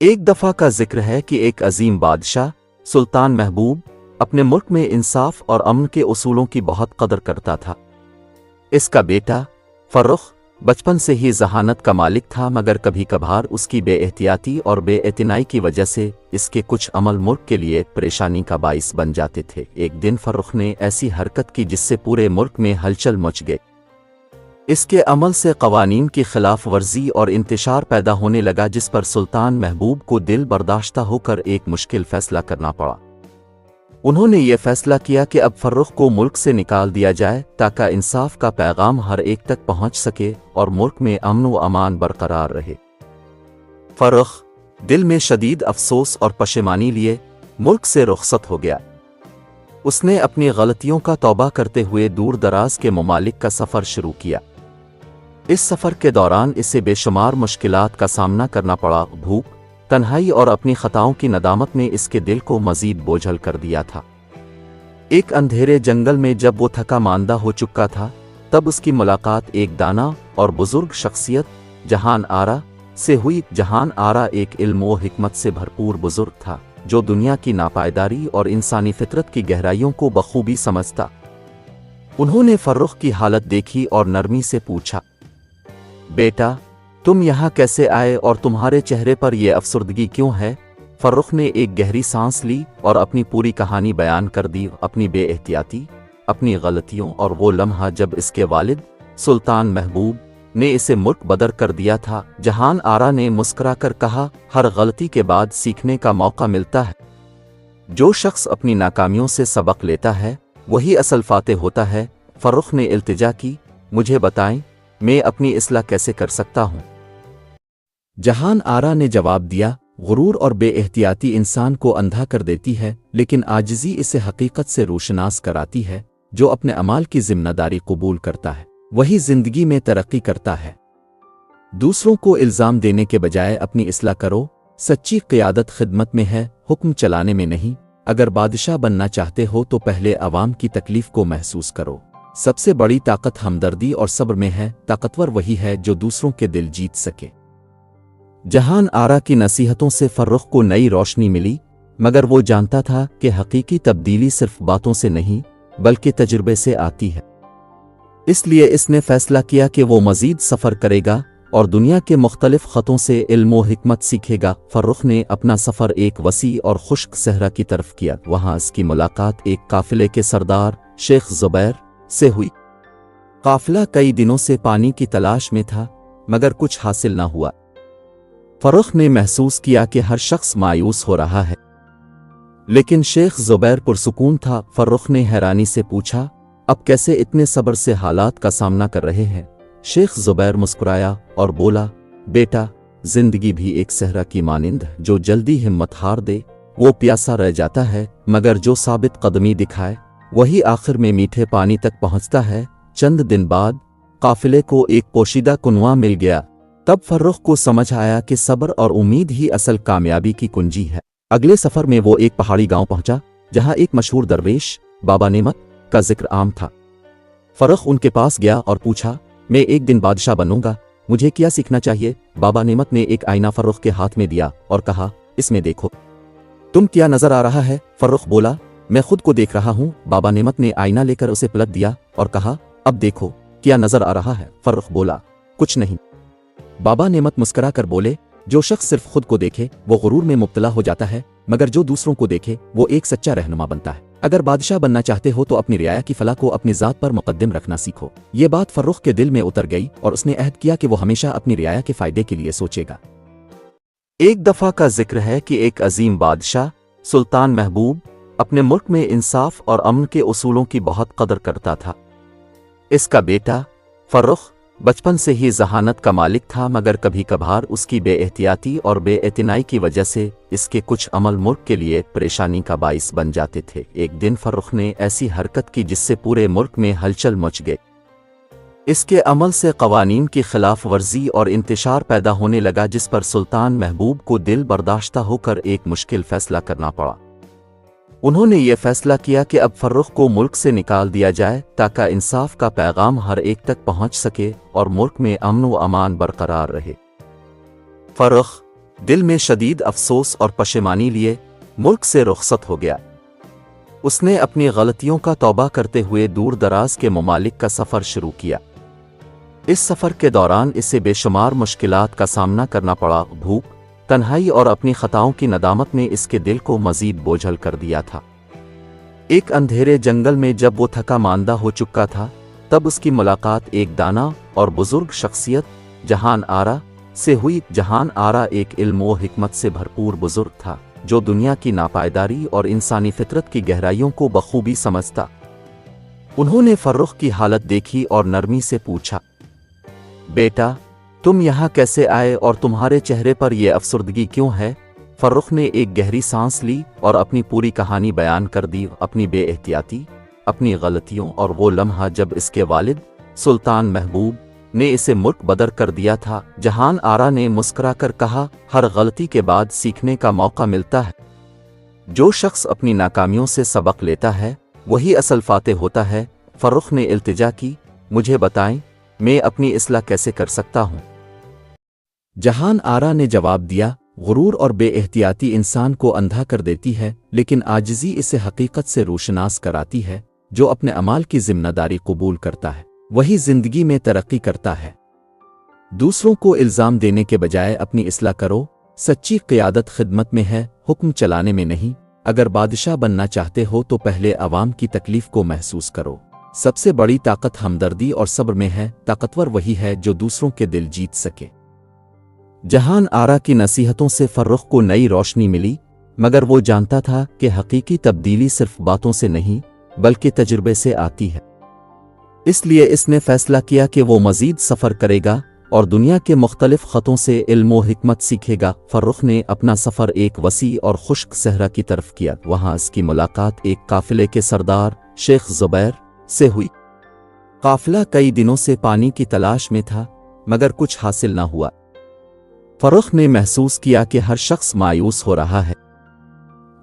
ایک دفعہ کا ذکر ہے کہ ایک عظیم بادشاہ سلطان محبوب اپنے ملک میں انصاف اور امن کے اصولوں کی بہت قدر کرتا تھا۔ اس کا بیٹا فرخ بچپن سے ہی ذہانت کا مالک تھا، مگر کبھی کبھار اس کی بے احتیاطی اور بے اعتنائی کی وجہ سے اس کے کچھ عمل ملک کے لیے پریشانی کا باعث بن جاتے تھے۔ ایک دن فرخ نے ایسی حرکت کی جس سے پورے ملک میں ہلچل مچ گئی۔ اس کے عمل سے قوانین کی خلاف ورزی اور انتشار پیدا ہونے لگا، جس پر سلطان محبوب کو دل برداشتہ ہو کر ایک مشکل فیصلہ کرنا پڑا۔ انہوں نے یہ فیصلہ کیا کہ اب فرخ کو ملک سے نکال دیا جائے تاکہ انصاف کا پیغام ہر ایک تک پہنچ سکے اور ملک میں امن و امان برقرار رہے۔ فرخ دل میں شدید افسوس اور پشیمانی لیے ملک سے رخصت ہو گیا۔ اس نے اپنی غلطیوں کا توبہ کرتے ہوئے دور دراز کے ممالک کا سفر شروع کیا۔ اس سفر کے دوران اسے بے شمار مشکلات کا سامنا کرنا پڑا۔ بھوک، تنہائی اور اپنی خطاؤں کی ندامت نے اس کے دل کو مزید بوجھل کر دیا تھا۔ ایک اندھیرے جنگل میں جب وہ تھکا ماندہ ہو چکا تھا، تب اس کی ملاقات ایک دانا اور بزرگ شخصیت جہان آرا سے ہوئی۔ جہان آرا ایک علم و حکمت سے بھرپور بزرگ تھا جو دنیا کی ناپائیداری اور انسانی فطرت کی گہرائیوں کو بخوبی سمجھتا۔ انہوں نے فرخ کی حالت دیکھی اور نرمی سے پوچھا، بیٹا تم یہاں کیسے آئے اور تمہارے چہرے پر یہ افسردگی کیوں ہے؟ فرخ نے ایک گہری سانس لی اور اپنی پوری کہانی بیان کر دی، اپنی بے احتیاطی، اپنی غلطیوں اور وہ لمحہ جب اس کے والد سلطان محبوب نے اسے ملک بدر کر دیا تھا۔ جہان آرا نے مسکرا کر کہا، ہر غلطی کے بعد سیکھنے کا موقع ملتا ہے۔ جو شخص اپنی ناکامیوں سے سبق لیتا ہے وہی اصل فاتح ہوتا ہے۔ فرخ نے التجا کی، مجھے بتائیں میں اپنی اصلاح کیسے کر سکتا ہوں؟ جہان آرا نے جواب دیا، غرور اور بے احتیاطی انسان کو اندھا کر دیتی ہے، لیکن عاجزی اسے حقیقت سے روشناس کراتی ہے۔ جو اپنے اعمال کی ذمہ داری قبول کرتا ہے وہی زندگی میں ترقی کرتا ہے۔ دوسروں کو الزام دینے کے بجائے اپنی اصلاح کرو۔ سچی قیادت خدمت میں ہے، حکم چلانے میں نہیں۔ اگر بادشاہ بننا چاہتے ہو تو پہلے عوام کی تکلیف کو محسوس کرو۔ سب سے بڑی طاقت ہمدردی اور صبر میں ہے، طاقتور وہی ہے جو دوسروں کے دل جیت سکے۔ جہان آرا کی نصیحتوں سے فرخ کو نئی روشنی ملی، مگر وہ جانتا تھا کہ حقیقی تبدیلی صرف باتوں سے نہیں بلکہ تجربے سے آتی ہے۔ اس لیے اس نے فیصلہ کیا کہ وہ مزید سفر کرے گا اور دنیا کے مختلف خطوں سے علم و حکمت سیکھے گا۔ فرخ نے اپنا سفر ایک وسیع اور خشک صحرا کی طرف کیا۔ وہاں اس کی ملاقات ایک قافلے کے سردار شیخ زبیر سے ہوئی۔ قافلہ کئی دنوں سے پانی کی تلاش میں تھا مگر کچھ حاصل نہ ہوا۔ فرخ نے محسوس کیا کہ ہر شخص مایوس ہو رہا ہے، لیکن شیخ زبیر پرسکون تھا۔ فرخ نے حیرانی سے پوچھا، اب کیسے اتنے صبر سے حالات کا سامنا کر رہے ہیں؟ شیخ زبیر مسکرایا اور بولا، بیٹا زندگی بھی ایک صحرا کی مانند، جو جلدی ہمت ہار دے وہ پیاسا رہ جاتا ہے، مگر جو ثابت قدمی دکھائے وہی آخر میں میٹھے پانی تک پہنچتا ہے۔ چند دن بعد قافلے کو ایک پوشیدہ کنواں مل گیا۔ تب فرخ کو سمجھ آیا کہ صبر اور امید ہی اصل کامیابی کی کنجی ہے۔ اگلے سفر میں وہ ایک پہاڑی گاؤں پہنچا جہاں ایک مشہور درویش بابا نعمت کا ذکر عام تھا۔ فرخ ان کے پاس گیا اور پوچھا، میں ایک دن بادشاہ بنوں گا، مجھے کیا سیکھنا چاہیے؟ بابا نعمت نے ایک آئینہ فرخ کے ہاتھ میں دیا اور کہا، اس میں دیکھو، تم کیا نظر آ رہا ہے؟ فرخ بولا، میں خود کو دیکھ رہا ہوں۔ بابا نعمت نے آئینہ لے کر اسے پلٹ دیا اور کہا، اب دیکھو کیا نظر آ رہا ہے؟ فرخ بولا، کچھ نہیں۔ بابا نعمت مسکرا کر بولے، جو شخص صرف خود کو دیکھے وہ غرور میں مبتلا ہو جاتا ہے، مگر جو دوسروں کو دیکھے وہ ایک سچا رہنما بنتا ہے۔ اگر بادشاہ بننا چاہتے ہو تو اپنی رعایا کی فلاح کو اپنی ذات پر مقدم رکھنا سیکھو۔ یہ بات فرخ کے دل میں اتر گئی اور اس نے عہد کیا کہ وہ ہمیشہ اپنی رعایا کے فائدے کے لیے سوچے گا۔ ایک دفعہ کا ذکر ہے کہ ایک عظیم بادشاہ سلطان محبوب اپنے ملک میں انصاف اور امن کے اصولوں کی بہت قدر کرتا تھا۔ اس کا بیٹا فرخ بچپن سے ہی ذہانت کا مالک تھا، مگر کبھی کبھار اس کی بے احتیاطی اور بے اعتنائی کی وجہ سے اس کے کچھ عمل ملک کے لیے پریشانی کا باعث بن جاتے تھے۔ ایک دن فرخ نے ایسی حرکت کی جس سے پورے ملک میں ہلچل مچ گئی۔ اس کے عمل سے قوانین کی خلاف ورزی اور انتشار پیدا ہونے لگا، جس پر سلطان محبوب کو دل برداشتہ ہو کر ایک مشکل فیصلہ کرنا پڑا۔ انہوں نے یہ فیصلہ کیا کہ اب فرخ کو ملک سے نکال دیا جائے تاکہ انصاف کا پیغام ہر ایک تک پہنچ سکے اور ملک میں امن و امان برقرار رہے۔ فرخ दिल में शदीद अफसोस और पशेमानी लिए मुल्क से रुखसत हो गया। उसने अपनी गलतियों का तौबा करते हुए दूर दराज के ममालिक का सफ़र शुरू किया। इस सफ़र के दौरान इसे बेशुमार मुश्किलात का सामना करना पड़ा। भूख, तन्हाई और अपनी खताओं की नदामत ने इसके दिल को मजीद बोझल कर दिया था। एक अंधेरे जंगल में जब वो थका मांदा हो चुका था, तब उसकी मुलाकात एक दाना और बुजुर्ग शख्सियत जहान आरा से हुई। जहान आरा एक इल्म व हिकमत से भरपूर बुजुर्ग था, जो दुनिया की नापायदारी और इंसानी फितरत की गहराइयों को बखूबी समझता। उन्होंने फर्रुख की हालत देखी और नरमी से पूछा, बेटा, तुम यहाँ कैसे आए और तुम्हारे चेहरे पर यह अफसुर्दगी क्यों है? फर्रुख ने एक गहरी सांस ली और अपनी पूरी कहानी बयान कर दी, अपनी बेएहतियाती, अपनी गलतियों और वो लम्हा जब इसके वालिद सुल्तान महबूब ने इसे मुल्क बदर कर दिया था। जहान आरा ने मुस्कुराकर कहा, हर गलती के बाद सीखने का मौका मिलता है। जो शख्स अपनी नाकामियों से सबक लेता है वही असल फातेह होता है। फर्रुख ने इल्तिजा की, मुझे बताएं, मैं अपनी इस्लाह कैसे कर सकता हूँ? जहान आरा ने जवाब दिया, गुरूर और बेएहतियाती इंसान को अंधा कर देती है, लेकिन आजिज़ी इसे हकीकत से रोशनास कराती है। जो अपने अमाल की जिम्मेदारी कबूल करता है वही जिंदगी में तरक्की करता है। दूसरों को इल्ज़ाम देने के बजाय अपनी इस्लाह करो। सच्ची क़ियादत खिदमत में है, हुक्म चलाने में नहीं। अगर बादशाह बनना चाहते हो तो पहले अवाम की तकलीफ को महसूस करो। सबसे बड़ी ताकत हमदर्दी और सब्र में है। ताकतवर वही है जो दूसरों के दिल जीत सके। जहान आरा की नसीहतों से फर्रुख को नई रोशनी मिली, मगर वो जानता था कि हकीकी तब्दीली सिर्फ बातों से नहीं बल्कि तजुर्बे से आती है। इसलिए इसने फैसला किया कि वो मजीद सफ़र करेगा और दुनिया के मुख्तलिफ ख़तों से इल्म व हिकमत सीखेगा। फर्रुख ने अपना सफ़र एक वसी और खुश्क सहरा की तरफ किया। वहाँ इसकी मुलाकात एक काफ़िले के सरदार शेख ज़ुबैर से हुई। काफ़िला कई दिनों से पानी की तलाश में था, मगर कुछ हासिल न हुआ। फर्रुख ने महसूस किया कि हर शख्स मायूस हो रहा है,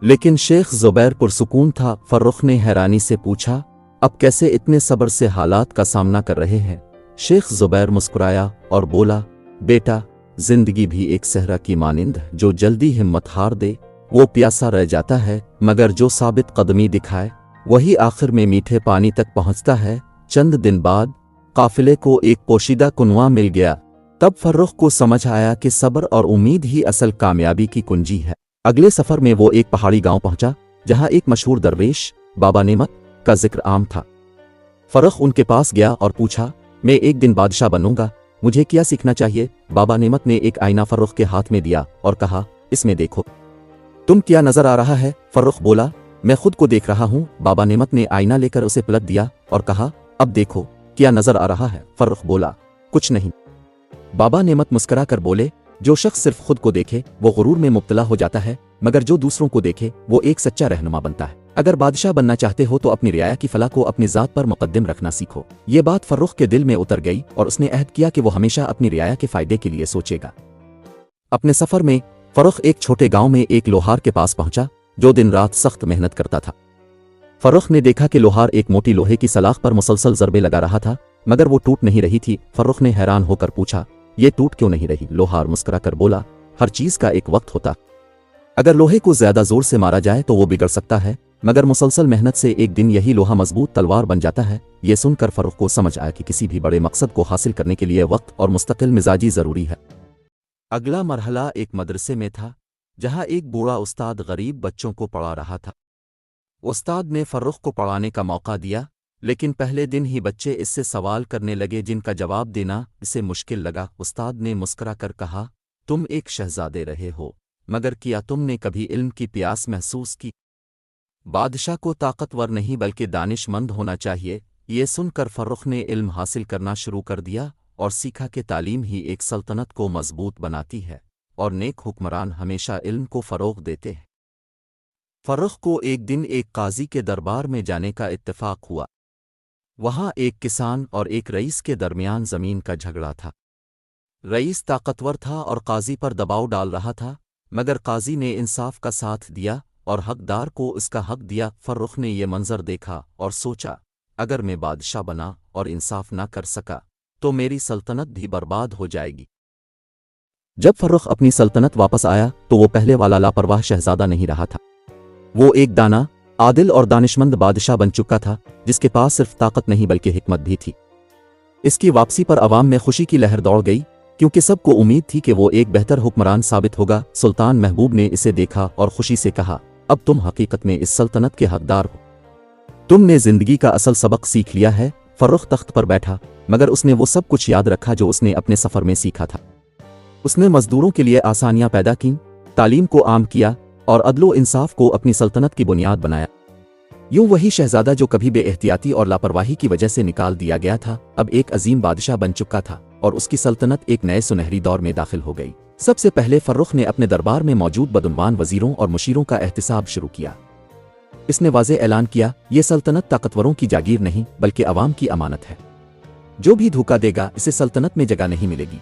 लेकिन शेख ज़ुबैर पुरसुकून था। फर्रुख ने हैरानी से पूछा, अब कैसे इतने सब्र से हालात का सामना कर रहे हैं? शेख ज़ुबैर मुस्कुराया और बोला, बेटा, जिंदगी भी एक सहरा की मानिंद है। जो जल्दी हिम्मत हार दे वो प्यासा रह जाता है, मगर जो साबित कदमी दिखाए वही आखिर में मीठे पानी तक पहुंचता है। चंद दिन बाद काफिले को एक पोशीदा कुनवा मिल गया। तब फर्रुख को समझ आया कि सब्र और उम्मीद ही असल कामयाबी की कुंजी है। अगले सफर में वो एक पहाड़ी गांव पहुंचा जहां एक मशहूर दरवेश बाबा नेमत का जिक्र आम था। फर्रुख उनके पास गया और पूछा, मैं एक दिन बादशाह बनूंगा, मुझे क्या सीखना चाहिए? बाबा नेमत ने एक आईना फर्रुख के हाथ में दिया और कहा, इसमें देखो, तुम क्या नजर आ रहा है? फर्रुख बोला, मैं खुद को देख रहा हूं। बाबा नेमत ने आईना लेकर उसे पलट दिया और कहा, अब देखो, क्या नजर आ रहा है? फर्रुख बोला, कुछ नहीं। बाबा नेमत मुस्कुरा कर बोले, जो शख्स सिर्फ खुद को देखे वो गुरूर में मुब्तला हो जाता है, मगर जो दूसरों को देखे वो एक सच्चा रहनुमा बनता है। अगर बादशाह बनना चाहते हो तो अपनी रियाया की फलाह को अपनी जात पर मुकद्दम रखना सीखो। ये बात फर्रुख के दिल में उतर गई और उसने अहद किया कि वो हमेशा अपनी रियाया के फायदे के लिए सोचेगा। अपने सफर में फर्रुख एक छोटे गांव में एक लोहार के पास पहुंचा जो दिन रात सख्त मेहनत करता था। फर्रुख ने देखा कि लोहार एक मोटी लोहे की सलाख पर मुसलसल ज़रबे लगा रहा था, मगर वो टूट नहीं रही थी। फर्रुख ने हैरान होकर पूछा, ये टूट क्यों नहीं रही? लोहार मुस्कुराकर बोला, हर चीज का एक वक्त होता। अगर लोहे को ज्यादा जोर से मारा जाए तो वो बिगड़ सकता है, मगर मुसलसल मेहनत से एक दिन यही लोहा मजबूत तलवार बन जाता है। ये सुनकर फर्रुख को समझ आया कि किसी भी बड़े मकसद को हासिल करने के लिए वक्त और मुस्तकिल मिजाजी जरूरी है। अगला मरहला एक मदरसे में था जहां एक बूढ़ा उस्ताद गरीब बच्चों को पढ़ा रहा था। उस्ताद ने फर्रुख को पढ़ाने का मौका दिया, लेकिन पहले दिन ही बच्चे इससे सवाल करने लगे जिनका जवाब देना इसे मुश्किल लगा। उस्ताद ने मुस्कुराकर कहा, तुम एक शहजादे रहे हो, मगर क्या तुमने कभी इल्म की प्यास महसूस की? बादशाह को ताकतवर नहीं बल्कि दानिशमंद होना चाहिए। ये सुनकर फर्रुख ने इल्म हासिल करना शुरू कर दिया और सीखा कि तालीम ही एक सल्तनत को मजबूत बनाती है और नेक हुक्मरान हमेशा इल्म को फ़रोग़ देते हैं। फर्रुख को एक दिन एक काजी के दरबार में जाने का इत्तेफाक हुआ। वहां एक किसान और एक रईस के दरमियान जमीन का झगड़ा था। रईस ताकतवर था और काजी पर दबाव डाल रहा था, मगर काजी ने इंसाफ का साथ दिया और हकदार को इसका हक दिया। फर्रुख ने यह मंजर देखा और सोचा, अगर मैं बादशाह बना और इंसाफ ना कर सका तो मेरी सल्तनत भी बर्बाद हो जाएगी। जब फर्रुख अपनी सल्तनत वापस आया तो वो पहले वाला लापरवाह शहजादा नहीं रहा था। वो एक दाना, आदिल और दानिशमंद बादशाह बन चुका था, जिसके पास सिर्फ ताकत नहीं बल्कि हिकमत भी थी। इसकी वापसी पर अवाम में खुशी की लहर दौड़ गई, क्योंकि सबको उम्मीद थी कि वो एक बेहतर हुक्मरान साबित होगा। सुल्तान महबूब ने इसे देखा और खुशी से कहा, अब तुम हकीकत में इस सल्तनत के हकदार हो। तुमने जिंदगी का असल सबक सीख लिया है। फर्रुख तख्त पर बैठा, मगर उसने वो सब कुछ याद रखा जो उसने अपने सफ़र में सीखा था। उसने मजदूरों के लिए आसानियां पैदा की, तालीम को आम किया और अदलो इंसाफ को अपनी सल्तनत की बुनियाद बनाया। यूं वही शहजादा जो कभी बेएहतियाती और लापरवाही की वजह से निकाल दिया गया था, अब एक अजीम बादशाह बन चुका था और उसकी सल्तनत एक नए सुनहरी दौर में दाखिल हो गई। सबसे पहले फर्रुख ने अपने दरबार में मौजूद बदुनवान वजीरों और मुशीरों का एहतिसाब शुरू किया। इसने वाज़े ऐलान किया, ये सल्तनत ताकतवरों की जागीर नहीं बल्कि अवाम की अमानत है। जो भी धोखा देगा इसे सल्तनत में जगह नहीं मिलेगी।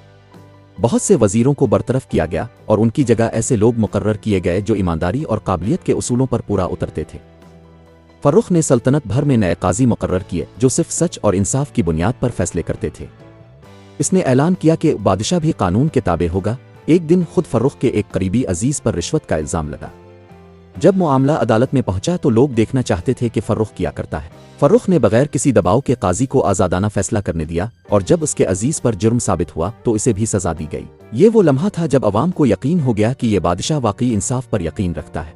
बहुत से वजीरों को बरतरफ किया गया और उनकी जगह ऐसे लोग मुकर्रर किए गए जो ईमानदारी और काबिलियत के उसूलों पर पूरा उतरते थे। फर्रुख ने सल्तनत भर में नए काजी मुकर्रर किए जो सिर्फ सच और इंसाफ की बुनियाद पर फैसले करते थे। इसने ऐलान किया कि बादशाह भी कानून के ताबे होगा। एक दिन खुद फर्रुख के एक करीबी अजीज पर रिश्वत का इल्जाम लगा। जब मामला अदालत में पहुंचा तो लोग देखना चाहते थे कि फर्रुख क्या करता है। फर्रुख ने बगैर किसी दबाव के काजी को आज़ादाना फैसला करने दिया और जब उसके अजीज पर जुर्म साबित हुआ तो इसे भी सजा दी गई। ये वो लम्हा था जब अवाम को यकीन हो गया कि ये बादशाह वाकई इंसाफ पर यकीन रखता है।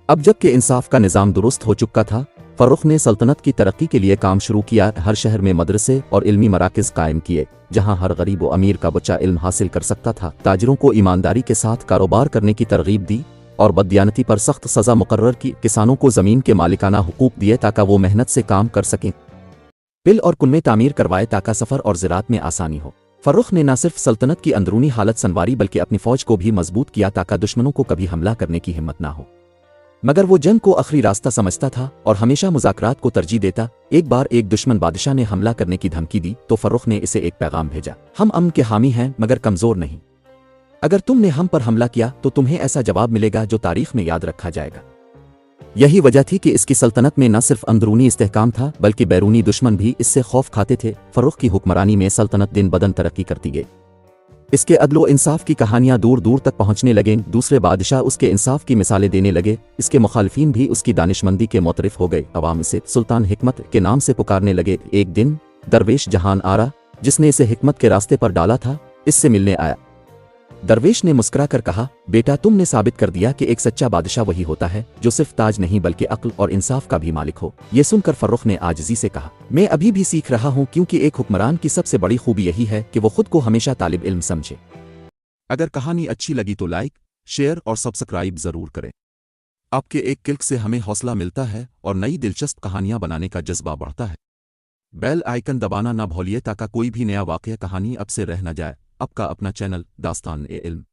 अब जबकि इंसाफ का निज़ाम दुरुस्त हो चुका था, फर्रुख ने सल्तनत की तरक्की के लिए काम शुरू किया। हर शहर में मदरसे और इल्मी मराकज़ कायम किए, जहां हर गरीब व अमीर का बच्चा इल्म हासिल कर सकता था। ताजिरों को ईमानदारी के साथ कारोबार करने की तरगीब दी और बददियानती पर सख्त सज़ा मुकर्रर की। किसानों को ज़मीन के मालिकाना हुकूक दिए ताकि वो मेहनत से काम कर सकें। बिल और कुनमे तामीर करवाए ताकि सफ़र और ज़राअत में आसानी हो। फर्रुख ने न सिर्फ सल्तनत की अंदरूनी हालत संवारी बल्कि अपनी फ़ौज को भी मजबूत किया ताकि दुश्मनों को कभी हमला करने की हिम्मत ना हो। मगर वो जंग को आखिरी रास्ता समझता था और हमेशा मुज़ाकरात को तरजीह देता। एक बार एक दुश्मन बादशाह ने हमला करने की धमकी दी तो फर्रुख ने इसे एक पैगाम भेजा, हम अमन के हामी हैं मगर कमज़ोर नहीं। अगर तुमने हम पर हमला किया तो तुम्हें ऐसा जवाब मिलेगा जो तारीख में याद रखा जाएगा। यही वजह थी कि इसकी सल्तनत में न सिर्फ अंदरूनी इस्तेहकाम था बल्कि बैरूनी दुश्मन भी इससे खौफ खाते थे। फर्रुख की हुक्मरानी में सल्तनत दिन बदन तरक्की करती गई। इसके अदलो इंसाफ की कहानियां दूर दूर तक पहुंचने लगें। दूसरे बादशाह उसके इंसाफ की मिसालें देने लगे। इसके मुखालिफिन भी उसकी दानिशमंदी के मोतरिफ हो गए। अवाम इसे सुल्तान हिकमत के नाम से पुकारने लगे। एक दिन दरवेश जहान आरा, जिसने इसे हिकमत के रास्ते पर डाला था, इससे मिलने आया। दरवेश ने मुस्कुरा कर कहा, बेटा तुमने साबित कर दिया कि एक सच्चा बादशाह वही होता है जो सिर्फ ताज नहीं बल्कि अक्ल और इंसाफ का भी मालिक हो। ये सुनकर फर्रुख ने आजिज़ी से कहा, मैं अभी भी सीख रहा हूँ, क्योंकि एक हुक्मरान की सबसे बड़ी खूबी यही है कि वो खुद को हमेशा तालिब इल्म समझे। अगर कहानी अच्छी लगी तो लाइक, शेयर और सब्सक्राइब जरूर करें। आपके एक क्लिक से हमें हौसला मिलता है और नई दिलचस्प कहानियां बनाने का जज्बा बढ़ता है। बेल आइकन दबाना ना भूलिए ताकि कोई भी नया वाक़या कहानी अब से रह न जाए। आपका अपना चैनल दास्तान-ए-इल्म।